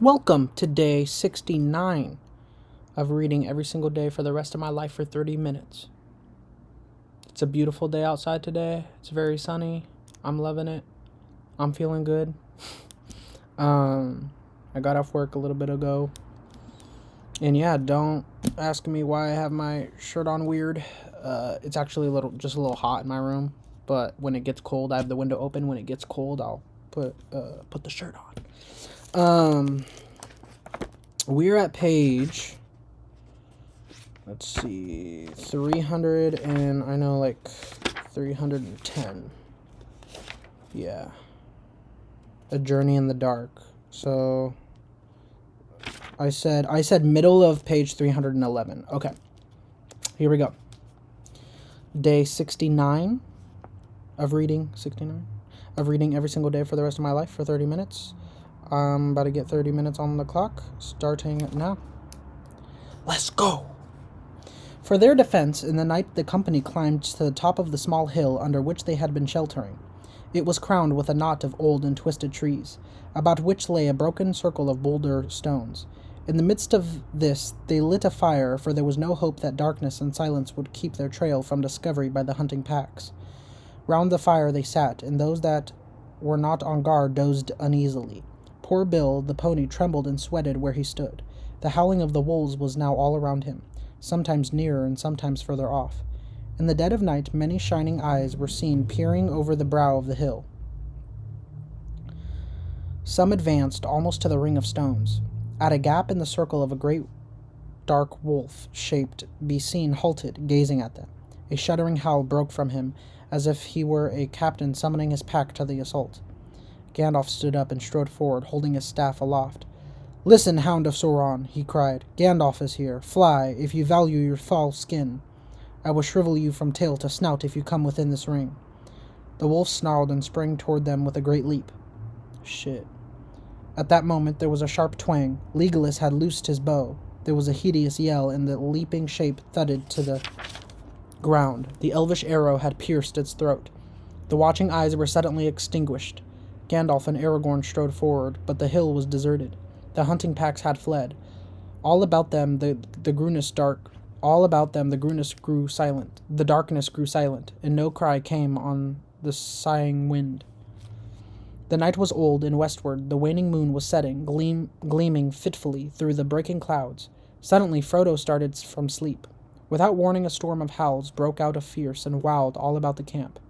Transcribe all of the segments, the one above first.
Welcome to day 69 of reading every single day for the rest of my life for 30 minutes. It's a beautiful day outside today. It's very sunny. I'm loving it. I'm feeling good. I got off work a little bit ago. And yeah, don't ask me why I have my shirt on weird. It's actually just a little hot in my room. But when it gets cold, I have the window open. When it gets cold, I'll put the shirt on. We're at page, let's see, 300 and I know like 310. Yeah. A Journey in the Dark. So I said middle of page 311. Okay. Here we go. Day 69 of reading, 69 of reading every single day for the rest of my life for 30 minutes. I'm about to get 30 minutes on the clock, starting now. Let's go! For their defense, in the night the company climbed to the top of the small hill under which they had been sheltering. It was crowned with a knot of old and twisted trees, about which lay a broken circle of boulder stones. In the midst of this they lit a fire, for there was no hope that darkness and silence would keep their trail from discovery by the hunting packs. Round the fire they sat, and those that were not on guard dozed uneasily. Poor Bill, the pony, trembled and sweated where he stood. The howling of the wolves was now all around him, sometimes nearer and sometimes further off. In the dead of night, many shining eyes were seen peering over the brow of the hill. Some advanced almost to the ring of stones. At a gap in the circle of a great dark wolf-shaped be seen halted, gazing at them. A shuddering howl broke from him, as if he were a captain summoning his pack to the assault. Gandalf stood up and strode forward, holding his staff aloft. "Listen, Hound of Sauron," he cried. "Gandalf is here. Fly, if you value your foul skin. I will shrivel you from tail to snout if you come within this ring." The wolf snarled and sprang toward them with a great leap. Shit. At that moment there was a sharp twang. Legolas had loosed his bow. There was a hideous yell, and the leaping shape thudded to the ground. The elvish arrow had pierced its throat. The watching eyes were suddenly extinguished. Gandalf and Aragorn strode forward, but the hill was deserted. The hunting packs had fled. All about them the darkness grew silent. The darkness grew silent, and no cry came on the sighing wind. The night was old, and westward the waning moon was setting, gleaming fitfully through the breaking clouds. Suddenly Frodo started from sleep. Without warning, a storm of howls broke out fierce and wild all about the camp.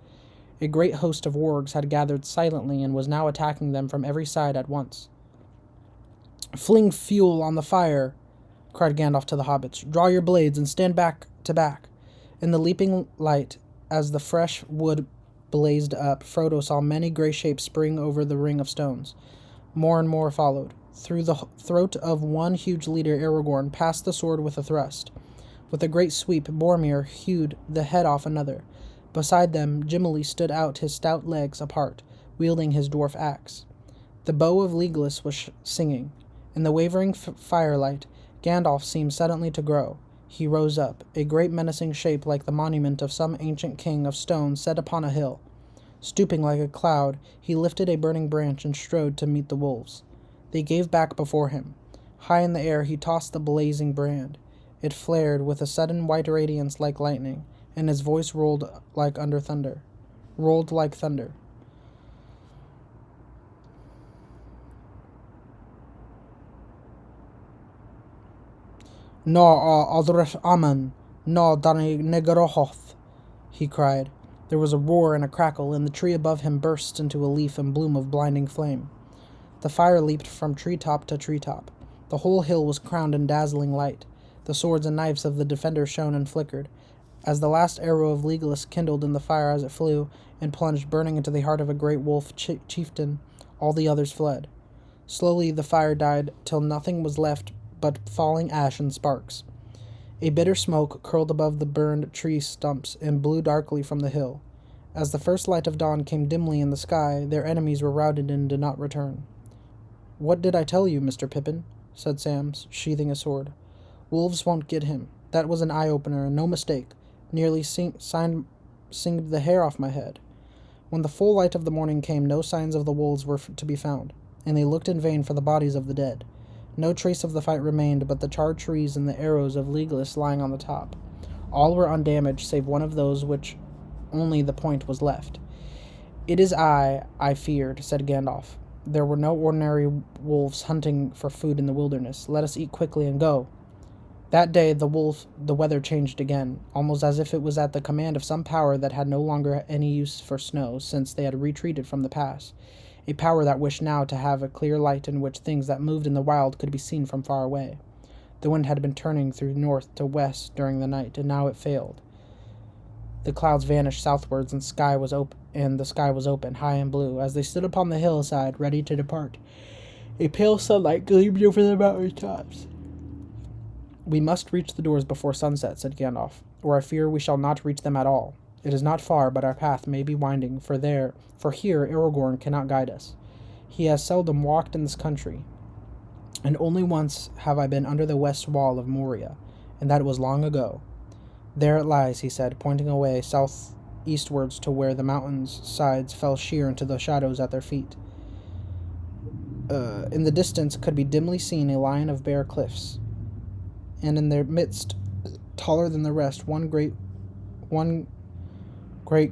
A great host of wargs had gathered silently and was now attacking them from every side at once. "Fling fuel on the fire!" cried Gandalf to the hobbits. "Draw your blades and stand back to back." In the leaping light, as the fresh wood blazed up, Frodo saw many grey shapes spring over the ring of stones. More and more followed. Through the throat of one huge leader, Aragorn passed the sword with a thrust. With a great sweep, Boromir hewed the head off another. Beside them, Gimli stood out his stout legs apart, wielding his dwarf axe. The bow of Legolas was singing. In the wavering firelight, Gandalf seemed suddenly to grow. He rose up, a great menacing shape like the monument of some ancient king of stone set upon a hill. Stooping like a cloud, he lifted a burning branch and strode to meet the wolves. They gave back before him. High in the air he tossed the blazing brand. It flared with a sudden white radiance like lightning, and his voice rolled like thunder. "Na Aldrich Aman, na Dani Negorohoth," he cried. There was a roar and a crackle, and the tree above him burst into a leaf and bloom of blinding flame. The fire leaped from treetop to treetop. The whole hill was crowned in dazzling light. The swords and knives of the defenders shone and flickered. As the last arrow of Legolas kindled in the fire as it flew, and plunged burning into the heart of a great wolf chieftain, all the others fled. Slowly the fire died, till nothing was left but falling ash and sparks. A bitter smoke curled above the burned tree stumps and blew darkly from the hill. As the first light of dawn came dimly in the sky, their enemies were routed and did not return. "What did I tell you, Mr. Pippin?" said Sam, sheathing a sword. "Wolves won't get him. That was an eye-opener, and no mistake. Nearly singed the hair off my head." When the full light of the morning came, no signs of the wolves were to be found, and they looked in vain for the bodies of the dead. No trace of the fight remained but the charred trees and the arrows of Legolas lying on the top. All were undamaged save one of those which only the point was left. "It is I feared," said Gandalf. "There were no ordinary wolves hunting for food in the wilderness. Let us eat quickly and go." That day the weather changed again, almost as if it was at the command of some power that had no longer any use for snow, since they had retreated from the pass. A power that wished now to have a clear light in which things that moved in the wild could be seen from far away. The wind had been turning through north to west during the night, and now it failed. The clouds vanished southwards, and the sky was open, high and blue. As they stood upon the hillside, ready to depart, a pale sunlight gleamed over the mountain tops. "We must reach the doors before sunset," said Gandalf, "or I fear we shall not reach them at all. It is not far, but our path may be winding, for here Aragorn cannot guide us. He has seldom walked in this country, and only once have I been under the west wall of Moria, and that was long ago. There it lies," he said, pointing away southeastwards to where the mountain's sides fell sheer into the shadows at their feet. In the distance could be dimly seen a line of bare cliffs, and in their midst, taller than the rest, one great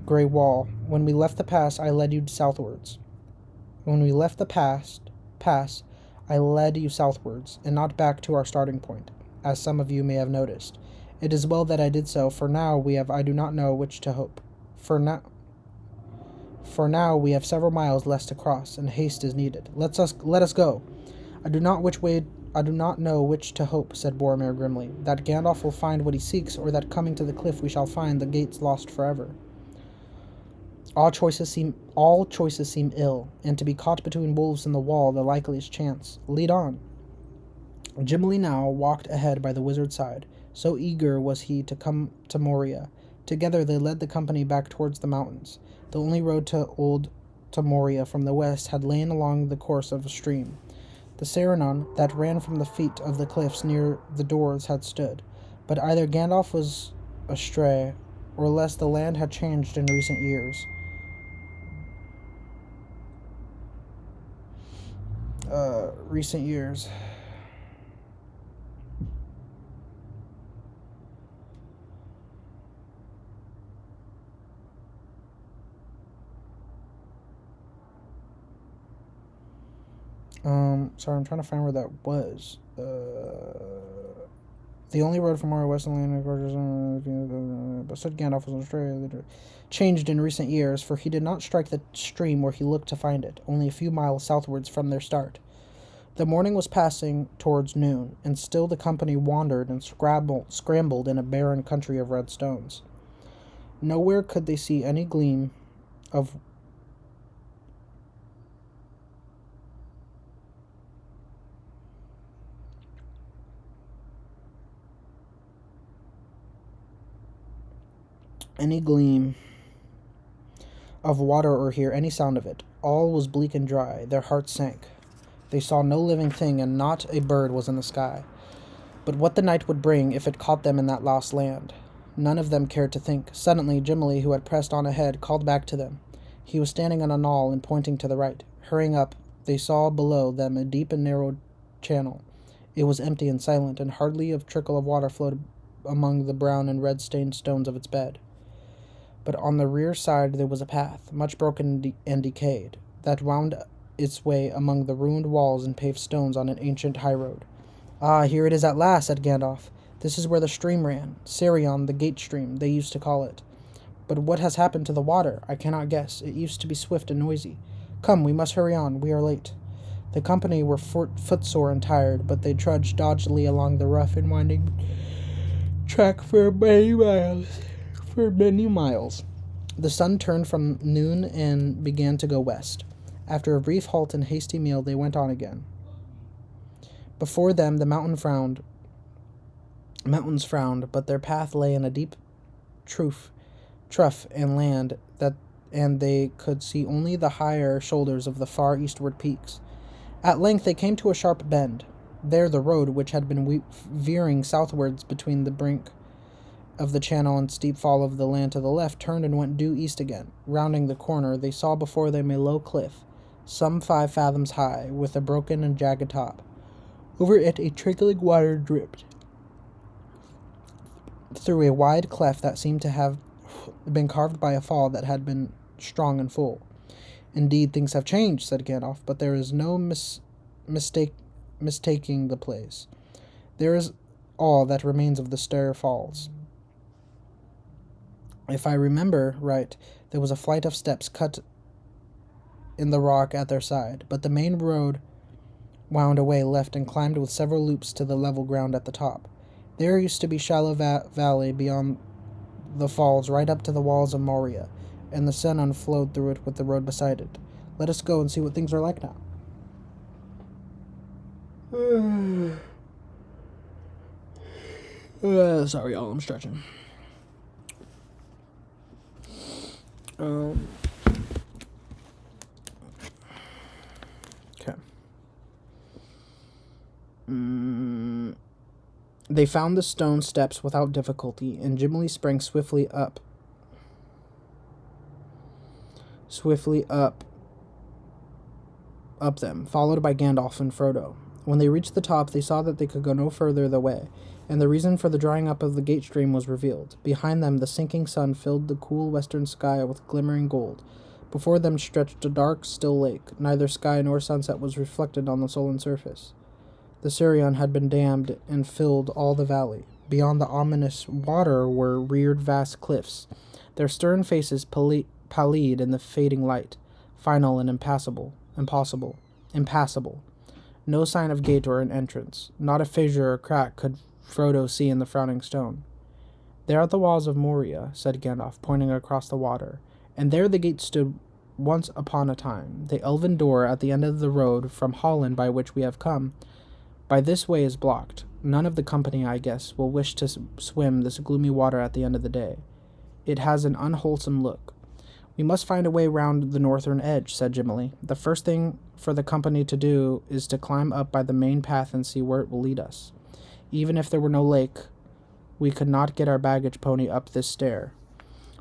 grey wall. When we left the pass, I led you southwards. When we left the pass, I led you southwards, and not back to our starting point, as some of you may have noticed. It is well that I did so, for now I do not know which to hope. For now we have several miles less to cross, and haste is needed. Let us go. I do not know which to hope," said Boromir grimly, "that Gandalf will find what he seeks, or that coming to the cliff we shall find the gates lost forever. All choices seem ill, and to be caught between wolves and the wall the likeliest chance. Lead on." Gimli now walked ahead by the wizard's side, so eager was he to come to Moria. Together they led the company back towards the mountains. The only road to Moria from the west had lain along the course of a stream. The Saranon that ran from the feet of the cliffs near the doors had stood, but either Gandalf was astray, or else the land had changed in recent years. Sorry, I'm trying to find where that was. The only road from our western land, but said Gandalf was in Australia, changed in recent years, for he did not strike the stream where he looked to find it, only a few miles southwards from their start. The morning was passing towards noon, and still the company wandered and scrambled in a barren country of red stones. Nowhere could they see any gleam of water or hear any sound of it. All was bleak and dry. Their hearts sank. They saw no living thing, and not a bird was in the sky. But what the night would bring if it caught them in that lost land, none of them cared to think. Suddenly Gimli, who had pressed on ahead, called back to them. He was standing on a knoll and pointing to the right. Hurrying up, they saw below them a deep and narrow channel. It was empty and silent, and hardly a trickle of water flowed among the brown and red-stained stones of its bed. But on the rear side there was a path, much broken and decayed, that wound its way among the ruined walls and paved stones on an ancient highroad. "Ah, here it is at last," said Gandalf. "This is where the stream ran. Sirion, the Gate Stream, they used to call it. But what has happened to the water? I cannot guess. It used to be swift and noisy. Come, we must hurry on. We are late." The company were footsore and tired, but they trudged doggedly along the rough and winding track for many miles. The sun turned from noon and began to go west. After a brief halt and hasty meal, they went on again. Before them the mountains frowned, but their path lay in a deep trough and land and they could see only the higher shoulders of the far eastward peaks. At length they came to a sharp bend. There the road, which had been veering southwards between the brink of the channel and steep fall of the land to the left, turned and went due east again. Rounding the corner, they saw before them a low cliff, some 5 fathoms high, with a broken and jagged top. Over it, a trickling water dripped through a wide cleft that seemed to have been carved by a fall that had been strong and full. Indeed, things have changed, said Gandalf, but there is no mistaking the place. There is all that remains of the stair falls. If I remember right, there was a flight of steps cut in the rock at their side, but the main road wound away left and climbed with several loops to the level ground at the top. There used to be shallow valley beyond the falls right up to the walls of Moria, and the sun flowed through it with the road beside it. Let us go and see what things are like now. Sorry, y'all, I'm stretching. Okay. They found the stone steps without difficulty, and Gimli sprang swiftly up them, followed by Gandalf and Frodo. When they reached the top, they saw that they could go no further the way, and the reason for the drying up of the gate stream was revealed. Behind them, the sinking sun filled the cool western sky with glimmering gold. Before them stretched a dark, still lake. Neither sky nor sunset was reflected on the sullen surface. The Sirion had been dammed and filled all the valley. Beyond the ominous water were reared vast cliffs, their stern faces pallid in the fading light, final and impossible. No sign of gate or an entrance. Not a fissure or crack could Frodo see in the frowning stone. There are the walls of Moria, said Gandalf, pointing across the water, and there the gate stood once upon a time. The elven door at the end of the road from Holland by which we have come by this way is blocked. None of the company, I guess, will wish to swim this gloomy water at the end of the day. It has an unwholesome look. We must find a way round the northern edge, said Gimli. The first thing for the company to do is to climb up by the main path and see where it will lead us. Even if there were no lake, we could not get our baggage pony up this stair.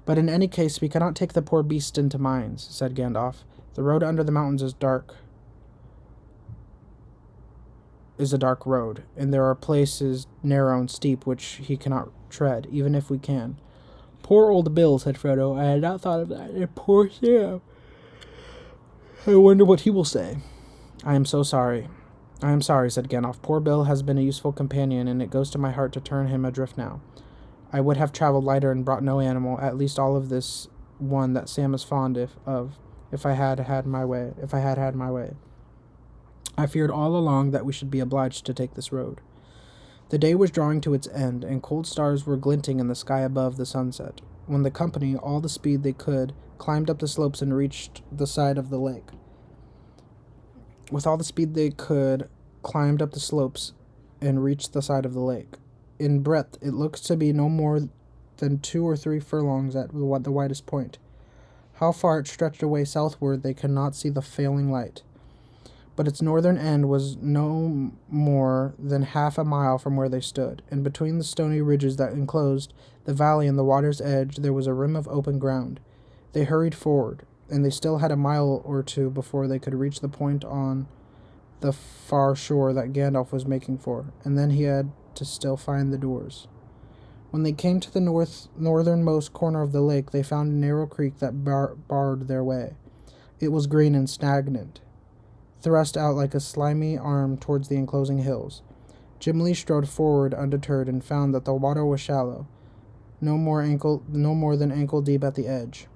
But in any case, we cannot take the poor beast into mines, said Gandalf. The road under the mountains is a dark road, and there are places narrow and steep which he cannot tread, even if we can. Poor old Bill, said Frodo. I had not thought of that. And poor Sam. I wonder what he will say. I am sorry, said Gandalf. Poor Bill has been a useful companion, and it goes to my heart to turn him adrift now. I would have traveled lighter and brought no animal, at least all of this one that Sam is fond of, if I had had my way. I feared all along that we should be obliged to take this road. The day was drawing to its end, and cold stars were glinting in the sky above the sunset, when the company, all the speed they could, climbed up the slopes and reached the side of the lake. In breadth, it looked to be no more than 2 or 3 furlongs at the widest point. How far it stretched away southward they could not see the failing light, but its northern end was no more than half a mile from where they stood, and between the stony ridges that enclosed the valley and the water's edge there was a rim of open ground. They hurried forward, and they still had a mile or two before they could reach the point on the far shore that Gandalf was making for, and then he had to still find the doors. When they came to the northernmost corner of the lake, they found a narrow creek that barred their way. It was green and stagnant, thrust out like a slimy arm towards the enclosing hills. Gimli strode forward undeterred and found that the water was shallow, no more than ankle deep at the edge.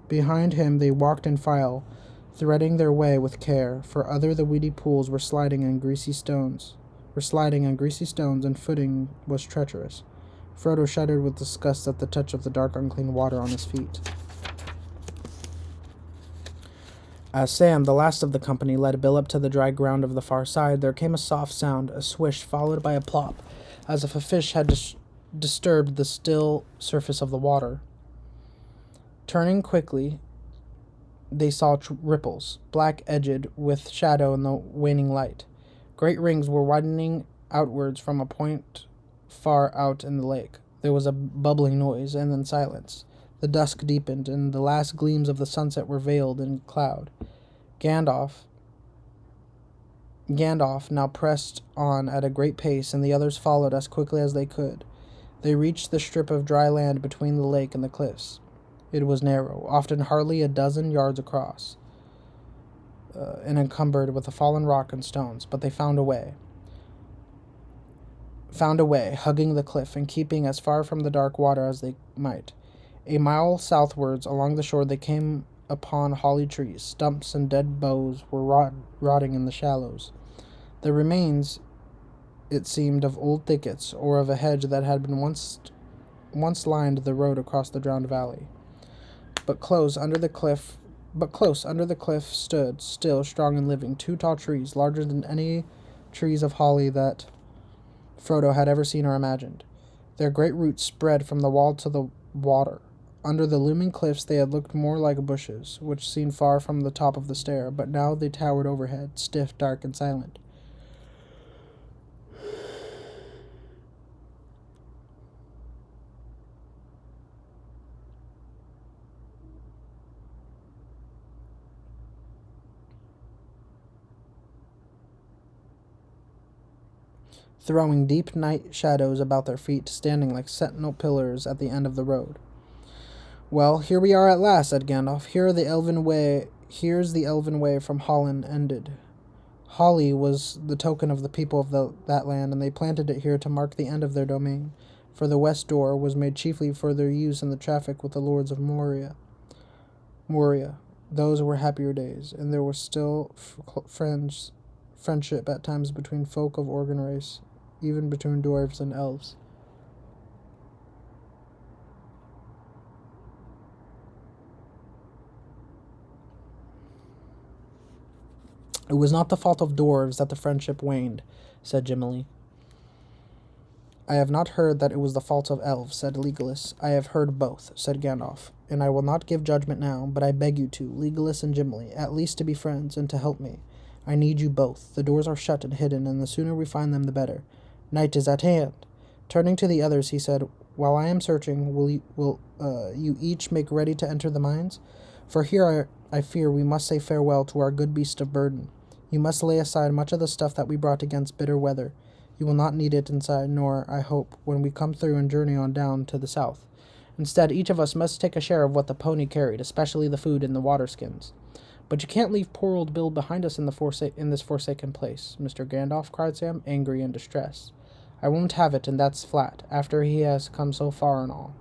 Behind him they walked in file, threading their way with care, for the weedy pools were sliding on greasy stones, and footing was treacherous. Frodo shuddered with disgust at the touch of the dark, unclean water on his feet. As Sam, the last of the company, led Bill up to the dry ground of the far side, there came a soft sound, a swish, followed by a plop, as if a fish had disturbed the still surface of the water. Turning quickly, they saw ripples, black-edged with shadow in the waning light. Great rings were widening outwards from a point far out in the lake. There was a bubbling noise, and then silence. The dusk deepened, and the last gleams of the sunset were veiled in cloud. Gandalf Gandalf now pressed on at a great pace, and the others followed as quickly as they could. They reached the strip of dry land between the lake and the cliffs. It was narrow, often hardly a dozen yards across, and encumbered with a fallen rock and stones, but they found a way, hugging the cliff and keeping as far from the dark water as they might. A mile southwards along the shore they came upon holly trees. Stumps and dead boughs were rotting in the shallows. The remains, it seemed, of old thickets, or of a hedge that had been once lined the road across the drowned valley. But close under the cliff stood, still strong and living, two tall trees, larger than any trees of holly that Frodo had ever seen or imagined. Their great roots spread from the wall to the water. Under the looming cliffs they had looked more like bushes, which seemed far from the top of the stair, but now they towered overhead, stiff, dark, and silent. Throwing deep night shadows about their feet, standing like sentinel pillars at the end of the road. "Well, here we are at last," said Gandalf. Here's the elven way from Hollin ended. Holly was the token of the people of that land, and they planted it here to mark the end of their domain, for the west door was made chiefly for their use in the traffic with the lords of Moria. Those were happier days, and there was still friendship at times between folk of Organ race, even between dwarves and elves. "It was not the fault of dwarves that the friendship waned," said Gimli. "I have not heard that it was the fault of elves," said Legolas. "I have heard both," said Gandalf, "and I will not give judgment now, but I beg you to, Legolas and Gimli, at least to be friends, and to help me. I need you both. The doors are shut and hidden, and the sooner we find them the better. Night is at hand." Turning to the others, he said, "While I am searching, will you each make ready to enter the mines? For here I fear we must say farewell to our good beast of burden. You must lay aside much of the stuff that we brought against bitter weather. You will not need it inside, nor, I hope, when we come through and journey on down to the south. Instead, each of us must take a share of what the pony carried, especially the food and the water skins. But you can't leave poor old Bill behind us in this forsaken place, Mr. Gandalf," cried Sam, angry and distressed. "I won't have it, and that's flat, after he has come so far and all."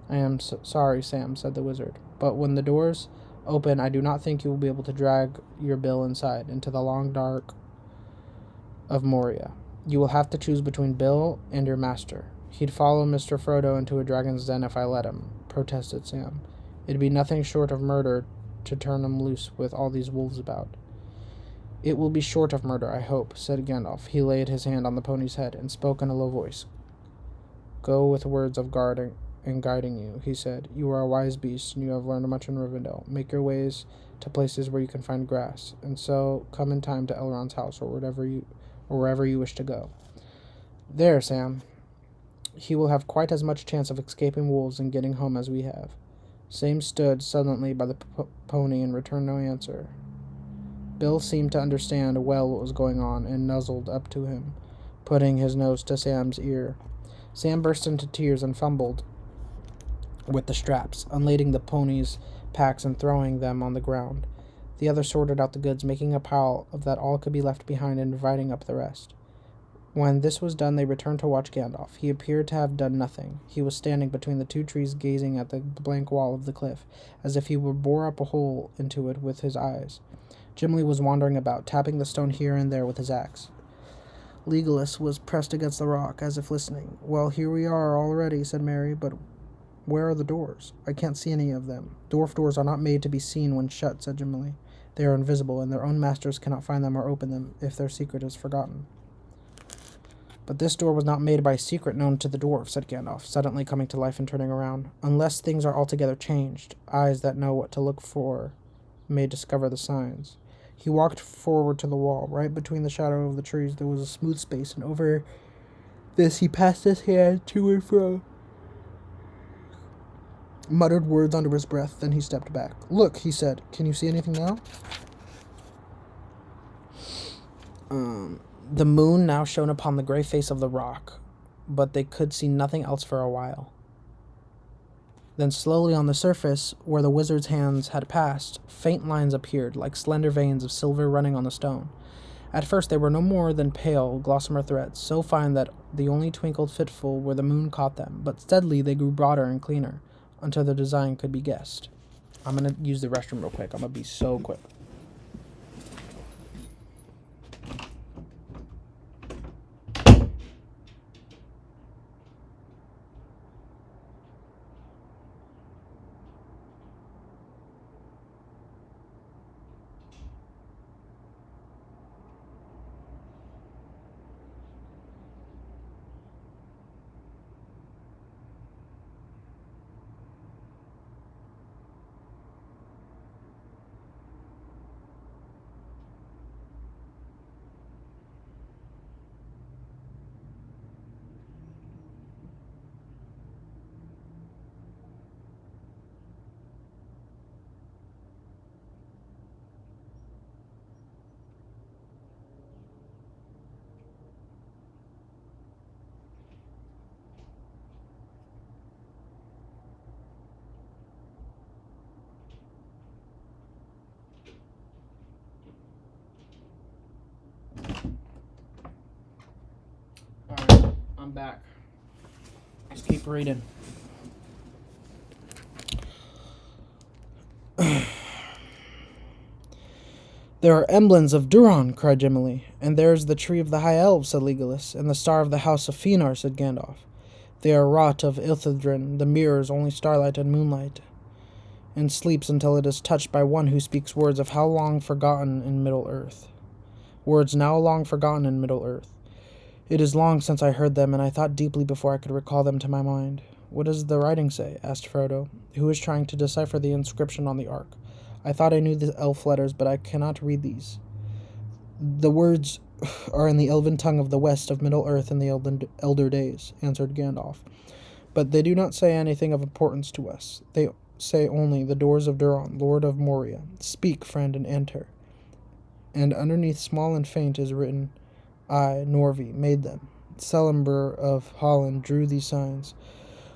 "I am sorry, Sam," said the wizard, "but when the doors open, I do not think you will be able to drag your Bill inside, into the long dark of Moria. You will have to choose between Bill and your master. He'd follow Mr. Frodo into a dragon's den if I let him," protested Sam. "It'd be nothing short of murder to turn him loose with all these wolves about." "It will be short of murder, I hope," said Gandalf. He laid his hand on the pony's head and spoke in a low voice. "Go with words of guarding and guiding you," he said. "You are a wise beast, and you have learned much in Rivendell. Make your ways to places where you can find grass, and so come in time to Elrond's house, or wherever you wish to go. There, Sam. He will have quite as much chance of escaping wolves and getting home as we have." Sam stood silently by the pony and returned no answer. Bill seemed to understand well what was going on, and nuzzled up to him, putting his nose to Sam's ear. Sam burst into tears and fumbled with the straps, unlading the pony's packs and throwing them on the ground. The other sorted out the goods, making a pile of that all could be left behind and dividing up the rest. When this was done, they returned to watch Gandalf. He appeared to have done nothing. He was standing between the two trees, gazing at the blank wall of the cliff, as if he would bore up a hole into it with his eyes. Gimli was wandering about, tapping the stone here and there with his axe. Legolas was pressed against the rock, as if listening. "Well, here we are already," said Merry, "but where are the doors? I can't see any of them." "Dwarf doors are not made to be seen when shut," said Gimli. "They are invisible, and their own masters cannot find them or open them if their secret is forgotten." "But this door was not made by a secret known to the dwarf," said Gandalf, suddenly coming to life and turning around. "Unless things are altogether changed, eyes that know what to look for may discover the signs." He walked forward to the wall. Right between the shadow of the trees there was a smooth space, and over this he passed his hand to and fro, muttered words under his breath, then he stepped back. "Look," he said. "Can you see anything now?" The moon now shone upon the gray face of the rock, but they could see nothing else for a while. Then slowly on the surface, where the wizard's hands had passed, faint lines appeared, like slender veins of silver running on the stone. At first they were no more than pale, gossamer threads, so fine that they only twinkled fitful where the moon caught them, but steadily they grew broader and cleaner, until their design could be guessed. I'm gonna use the restroom real quick. I'm gonna be so quick. Alright, I'm back. Let's keep reading. There are emblems of Duron, cried Gimli. And there is the tree of the High Elves, said Legolas, and the star of the House of Fenar, said Gandalf. They are wrought of Ithildren, the mirrors only starlight and moonlight, and sleeps until it is touched by one who speaks words of how long forgotten in Middle-earth. Words now long forgotten in Middle-earth. It is long since I heard them, and I thought deeply before I could recall them to my mind. What does the writing say? Asked Frodo, who was trying to decipher the inscription on the ark. I thought I knew the elf letters, but I cannot read these. The words are in the elven tongue of the west of Middle-earth in the elder days, answered Gandalf. But they do not say anything of importance to us. They say only, the doors of Duron, Lord of Moria. Speak, friend, and enter. And underneath, small and faint, is written, I, Norvi, made them. Celebrimbor of Holland drew these signs.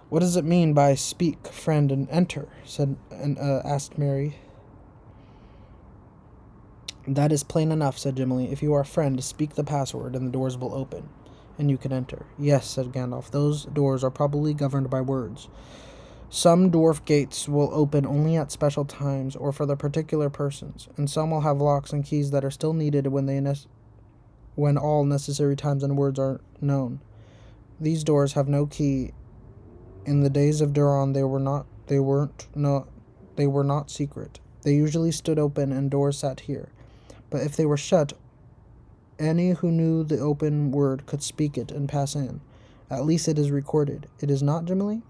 What does it mean by speak, friend, and enter? Asked Merry. That is plain enough, said Gimli. If you are a friend, speak the password, and the doors will open, and you can enter. Yes, said Gandalf, those doors are probably governed by words. Some dwarf gates will open only at special times, or for the particular persons, and some will have locks and keys that are still needed when all necessary times and words are known. These doors have no key. In the days of Duron, they were not secret. They usually stood open, and doors sat here. But if they were shut, any who knew the open word could speak it and pass in. At least it is recorded. It is not, Gimli?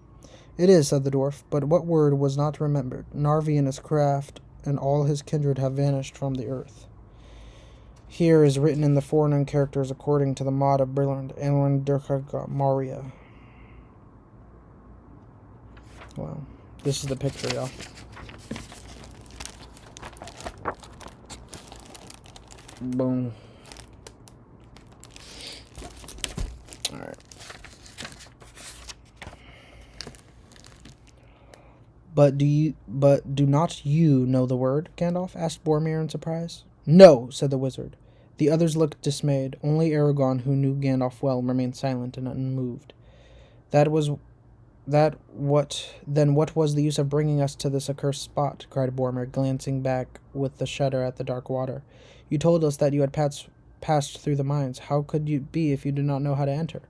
It is, said the dwarf, but what word was not remembered? Narvi and his craft and all his kindred have vanished from the earth. Here is written in the foreign characters according to the mod of Brilland, Elrond Durkha Moria. Wow. This is the picture, y'all. Boom. Alright. But do not you know the word? Gandalf asked Boromir in surprise. No, said the wizard. The others looked dismayed. Only Aragorn, who knew Gandalf well, remained silent and unmoved. Then what was the use of bringing us to this accursed spot? Cried Boromir, glancing back with a shudder at the dark water. You told us that you had passed through the mines. How could you be if you did not know how to enter?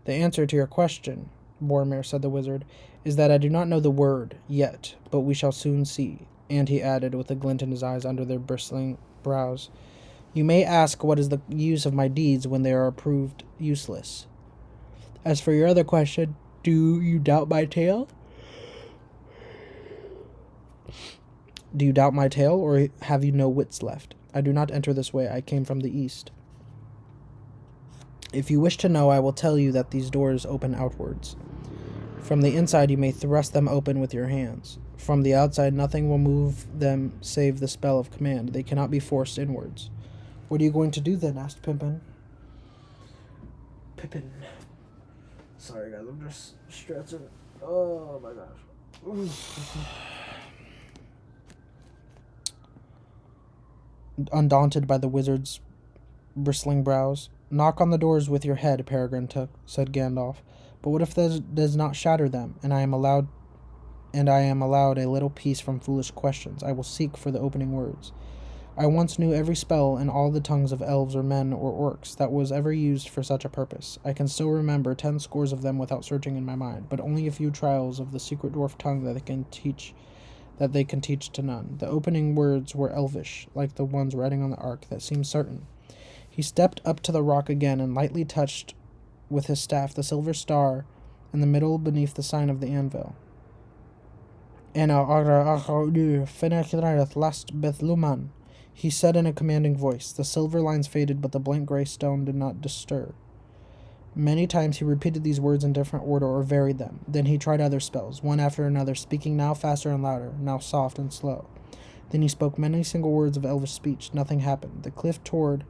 The answer to your question, Boromir, said the wizard, is that I do not know the word yet, but we shall soon see. And he added, with a glint in his eyes under their bristling brows, you may ask what is the use of my deeds when they are proved useless. As for your other question, do you doubt my tale? Do you doubt my tale, or have you no wits left? I do not enter this way. I came from the east. If you wish to know, I will tell you that these doors open outwards. From the inside you may thrust them open with your hands. From the outside nothing will move them save the spell of command. They cannot be forced inwards. What are you going to do then? Asked Pippin. Sorry guys, I'm just stretching. Oh my gosh. Undaunted by the wizard's bristling brows. Knock on the doors with your head, Peregrine Took, said Gandalf. But what if that does not shatter them, and I am allowed a little peace from foolish questions? I will seek for the opening words. I once knew every spell in all the tongues of elves or men or orcs that was ever used for such a purpose. I can still remember 10 scores of them without searching in my mind, but only a few trials of the secret dwarf tongue that they can teach to none. The opening words were elvish, like the ones writing on the ark, that seemed certain. He stepped up to the rock again and lightly touched with his staff the silver star in the middle beneath the sign of the anvil. He said in a commanding voice. The silver lines faded, but the blank gray stone did not stir. Many times he repeated these words in different order or varied them. Then he tried other spells, one after another, speaking now faster and louder, now soft and slow. Then he spoke many single words of elvish speech. Nothing happened. The cliff towered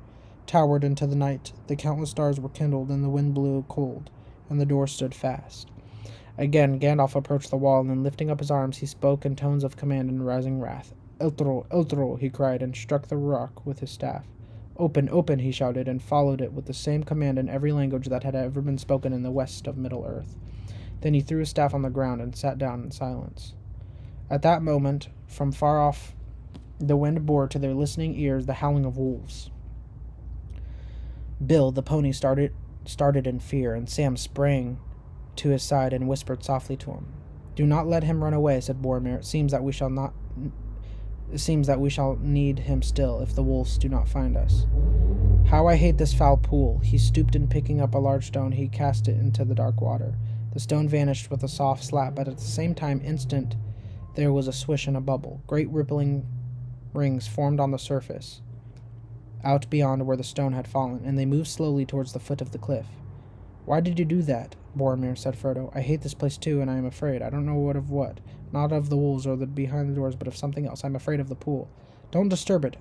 into the night. The countless stars were kindled, and the wind blew cold, and the door stood fast. Again Gandalf approached the wall, and then lifting up his arms, he spoke in tones of command and rising wrath. Eltro, Eltro, he cried, and struck the rock with his staff. Open, open, he shouted, and followed it with the same command in every language that had ever been spoken in the west of Middle-earth. Then he threw his staff on the ground and sat down in silence. At that moment, from far off, the wind bore to their listening ears the howling of wolves. Bill, the pony, started in fear, and Sam sprang to his side and whispered softly to him. Do not let him run away, said Boromir. It seems that we shall need him still, if the wolves do not find us. How I hate this foul pool. He stooped, and picking up a large stone, he cast it into the dark water. The stone vanished with a soft slap, but at the same instant there was a swish and a bubble. Great rippling rings formed on the surface, out beyond where the stone had fallen, and they moved slowly towards the foot of the cliff. Why did you do that? Boromir, said Frodo. I hate this place too, and I am afraid. I don't know what. Not of the wolves or the behind the doors, but of something else. I'm afraid of the pool. Don't disturb it.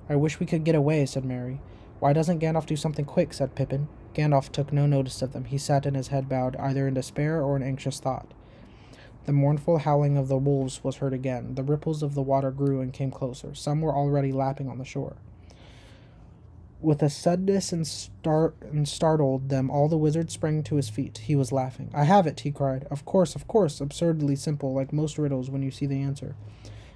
I wish we could get away, said Merry. Why doesn't Gandalf do something quick, said Pippin. Gandalf took no notice of them. He sat in his head bowed, either in despair or in anxious thought. The mournful howling of the wolves was heard again. The ripples of the water grew and came closer. Some were already lapping on the shore. With a suddenness and startled them, all the wizard sprang to his feet. He was laughing. I have it, he cried. Of course, absurdly simple, like most riddles when you see the answer.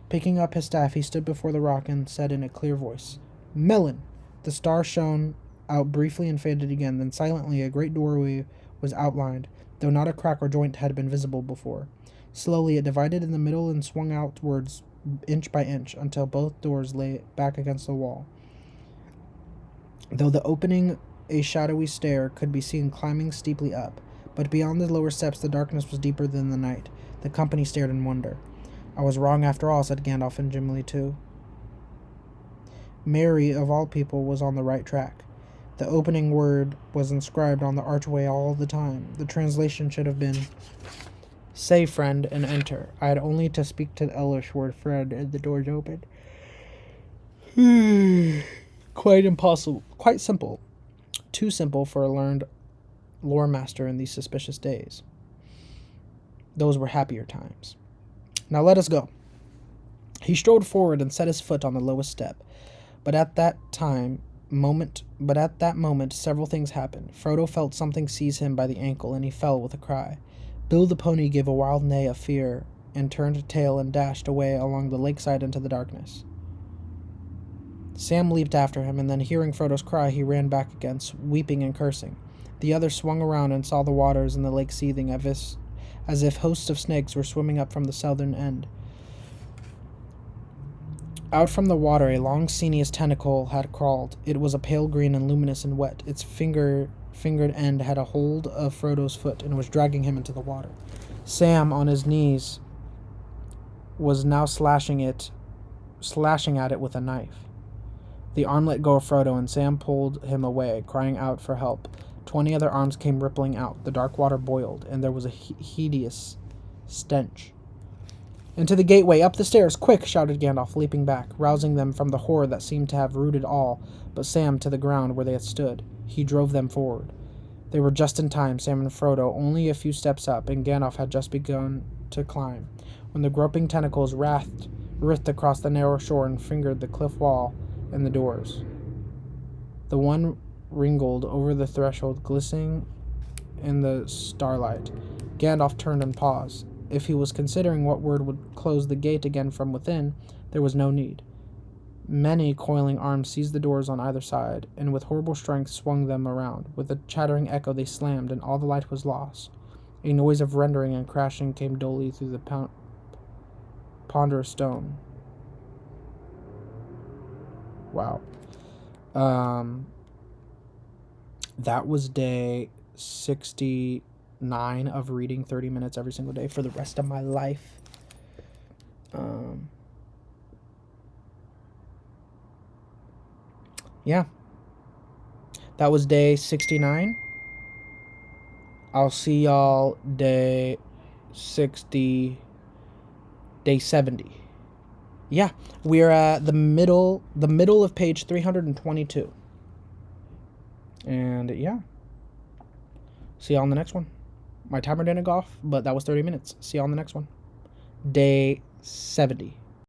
Picking up his staff, he stood before the rock and said in a clear voice, Melon! The star shone out briefly and faded again. Then silently a great doorway was outlined, though not a crack or joint had been visible before. Slowly it divided in the middle and swung outwards inch by inch, until both doors lay back against the wall. Though the opening, a shadowy stair, could be seen climbing steeply up, but beyond the lower steps the darkness was deeper than the night. The company stared in wonder. I was wrong after all, said Gandalf and Gimli too. Merry, of all people, was on the right track. The opening word was inscribed on the archway all the time. The translation should have been, Say, friend, and enter. I had only to speak to the Elvish word friend, and the doors opened. Quite impossible. Quite simple. Too simple for a learned lore master in these suspicious days. Those were happier times. Now let us go. He strode forward and set his foot on the lowest step. But at that moment, several things happened. Frodo felt something seize him by the ankle, and he fell with a cry. Bill the pony gave a wild neigh of fear, and turned tail and dashed away along the lakeside into the darkness. Sam leaped after him, and then hearing Frodo's cry, he ran back again, weeping and cursing. The other swung around and saw the waters in the lake seething, as if hosts of snakes were swimming up from the southern end. Out from the water a long sinuous tentacle had crawled. It was a pale green and luminous and wet. Its fingered end had a hold of Frodo's foot and was dragging him into the water. Sam, on his knees, was now slashing at it with a knife. The arm let go of Frodo, and Sam pulled him away, crying out for help. 20 other arms came rippling out. The dark water boiled, and there was a hideous stench. "Into the gateway, up the stairs, quick!" shouted Gandalf, leaping back, rousing them from the horror that seemed to have rooted all but Sam to the ground where they had stood. He drove them forward. They were just in time, Sam and Frodo, only a few steps up, and Gandalf had just begun to climb, when the groping tentacles writhed across the narrow shore and fingered the cliff wall and the doors. The one wrinkled over the threshold, glistening in the starlight. Gandalf turned and paused. If he was considering what word would close the gate again from within, there was no need. Many coiling arms seized the doors on either side, and with horrible strength swung them around. With a chattering echo they slammed, and all the light was lost. A noise of rending and crashing came dully through the ponderous stone. Wow. That was day 69 of reading 30 minutes every single day for the rest of my life. Yeah. That was day 69. I'll see y'all day 70. Yeah, we're at the middle of page 322. And yeah. See y'all on the next one. My timer didn't go off, but that was 30 minutes. See y'all on the next one. Day 70.